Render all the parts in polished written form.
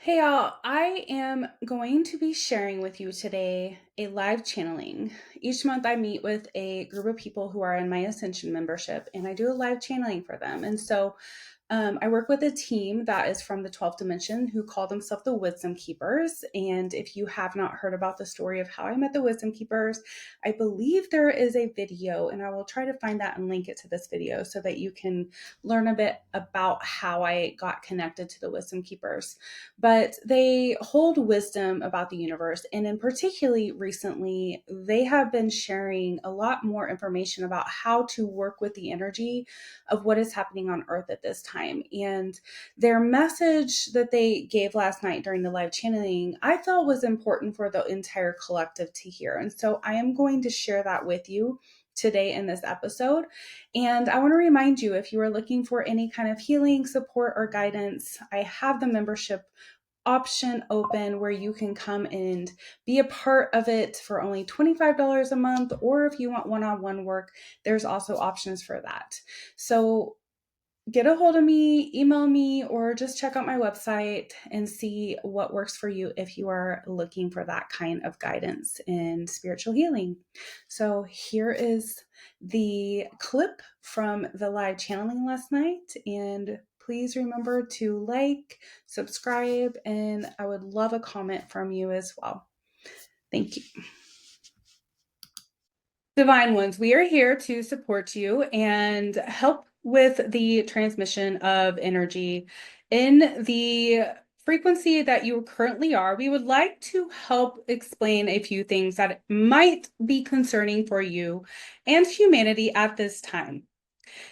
Hey y'all, I am going to be sharing with you today a live channeling. Each month I meet with a group of people who are in my Ascension membership and I do a live channeling for them. I work with a team that is from the 12th dimension who call themselves the Wisdom Keepers. And if you have not heard about the story of how I met the Wisdom Keepers, I believe there is a video, and I will try to find that and link it to this video so that you can learn a bit about how I got connected to the Wisdom Keepers. But they hold wisdom about the universe. And in particularly recently, they have been sharing a lot more information about how to work with the energy of what is happening on Earth at this time. And their message that they gave last night during the live channeling, I felt was important for the entire collective to hear. And so I am going to share that with you today in this episode. And I want to remind you, if you are looking for any kind of healing, support, or guidance, I have the membership option open where you can come and be a part of it for only $25 a month, or if you want one-on-one work, there's also options for that. So get a hold of me, email me, or just check out my website and see what works for you if you are looking for that kind of guidance in spiritual healing. So here is the clip from the live channeling last night, and please remember to like, subscribe, and I would love a comment from you as well. Thank you. Divine ones, we are here to support you and help with the transmission of energy in the frequency that you currently are. We would like to help explain a few things that might be concerning for you and humanity at this time.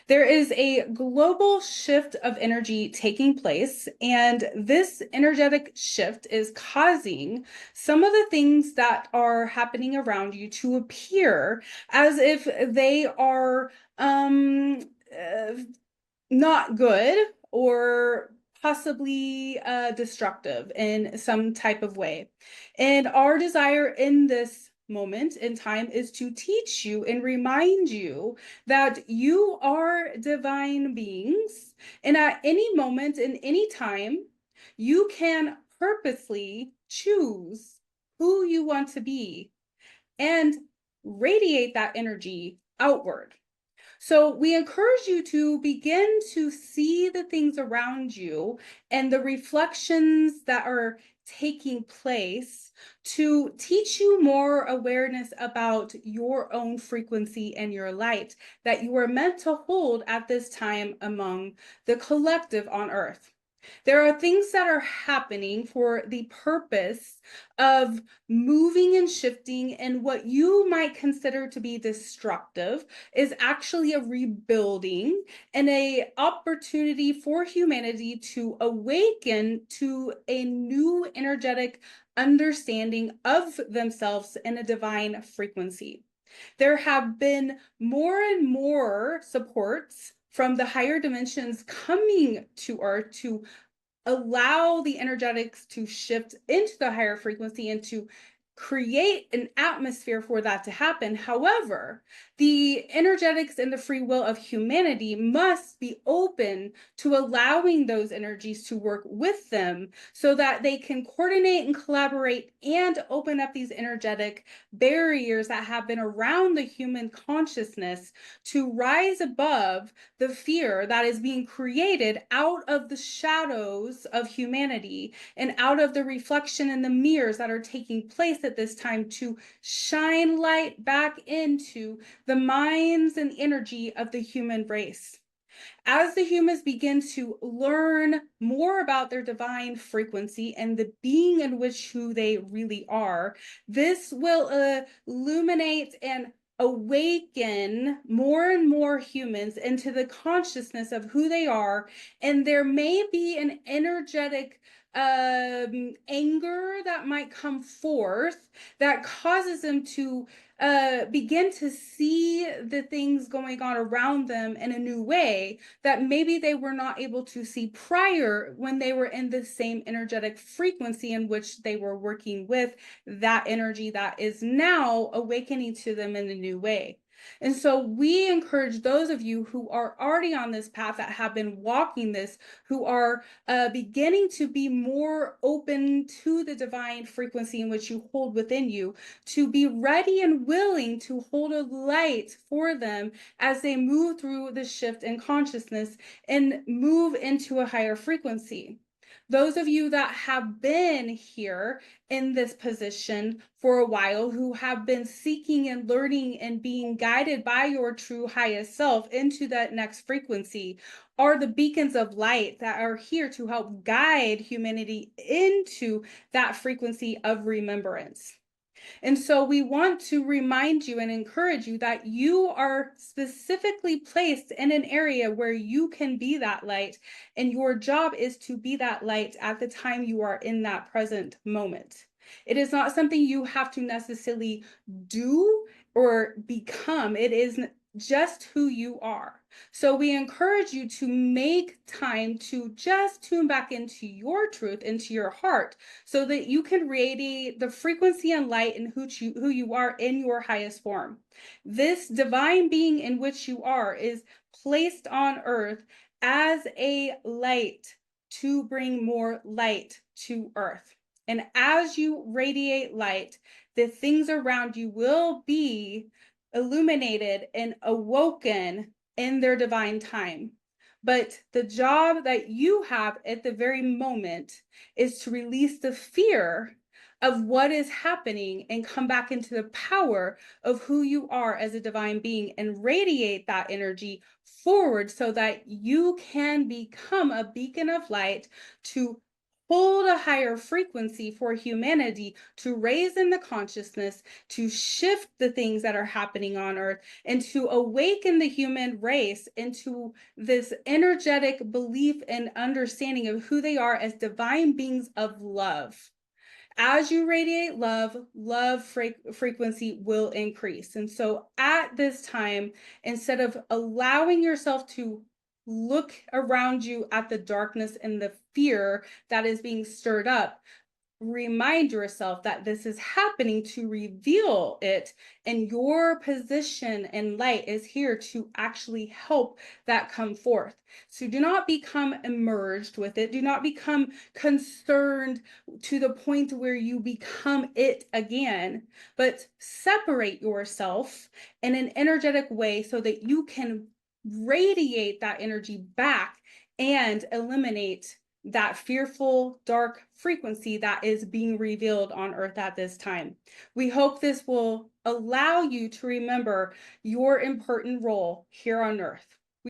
There is a global shift of energy taking place, and this energetic shift is causing some of the things that are happening around you to appear as if they are uh, not good or possibly destructive in some type of way. And our desire in this moment in time is to teach you and remind you that you are divine beings. And at any moment, in any time, you can purposely choose who you want to be and radiate that energy outward. So we encourage you to begin to see the things around you and the reflections that are taking place to teach you more awareness about your own frequency and your light that you are meant to hold at this time among the collective on Earth. There are things that are happening for the purpose of moving and shifting, and what you might consider to be destructive is actually a rebuilding and a opportunity for humanity to awaken to a new energetic understanding of themselves in a divine frequency. There have been more and more supports from the higher dimensions coming to Earth to allow the energetics to shift into the higher frequency and to create an atmosphere for that to happen. However, the energetics and the free will of humanity must be open to allowing those energies to work with them so that they can coordinate and collaborate and open up these energetic barriers that have been around the human consciousness to rise above the fear that is being created out of the shadows of humanity and out of the reflection in the mirrors that are taking place at this time to shine light back into the minds and energy of the human race. As the humans begin to learn more about their divine frequency and the being in which who they really are, this will illuminate and awaken more and more humans into the consciousness of who they are. And there may be an energetic anger that might come forth that causes them to begin to see the things going on around them in a new way that maybe they were not able to see prior when they were in the same energetic frequency in which they were working with that energy that is now awakening to them in a new way. And so we encourage those of you who are already on this path, that have been walking this, who are beginning to be more open to the divine frequency in which you hold within you, to be ready and willing to hold a light for them as they move through the shift in consciousness and move into a higher frequency. Those of you that have been here in this position for a while, who have been seeking and learning and being guided by your true highest self into that next frequency, are the beacons of light that are here to help guide humanity into that frequency of remembrance. And so we want to remind you and encourage you that you are specifically placed in an area where you can be that light, and your job is to be that light at the time you are in that present moment. It is not something you have to necessarily do or become. It is just who you are. So we encourage you to make time to just tune back into your truth, into your heart, so that you can radiate the frequency and light in who you are in your highest form. This divine being in which you are is placed on earth as a light to bring more light to earth. And as you radiate light, the things around you will be illuminated and awoken in their divine time. But the job that you have at the very moment is to release the fear of what is happening and come back into the power of who you are as a divine being and radiate that energy forward so that you can become a beacon of light to hold a higher frequency for humanity, to raise in the consciousness, to shift the things that are happening on earth, and to awaken the human race into this energetic belief and understanding of who they are as divine beings of love. As you radiate love, frequency will increase. And so at this time, instead of allowing yourself to look around you at the darkness and the fear that is being stirred up, remind yourself that this is happening to reveal it, and your position and light is here to actually help that come forth. So do not become immersed with it. Do not become concerned to the point where you become it again, but separate yourself in an energetic way so that you can radiate that energy back and eliminate that fearful, dark frequency that is being revealed on earth at this time. We hope this will allow you to remember your important role here on earth.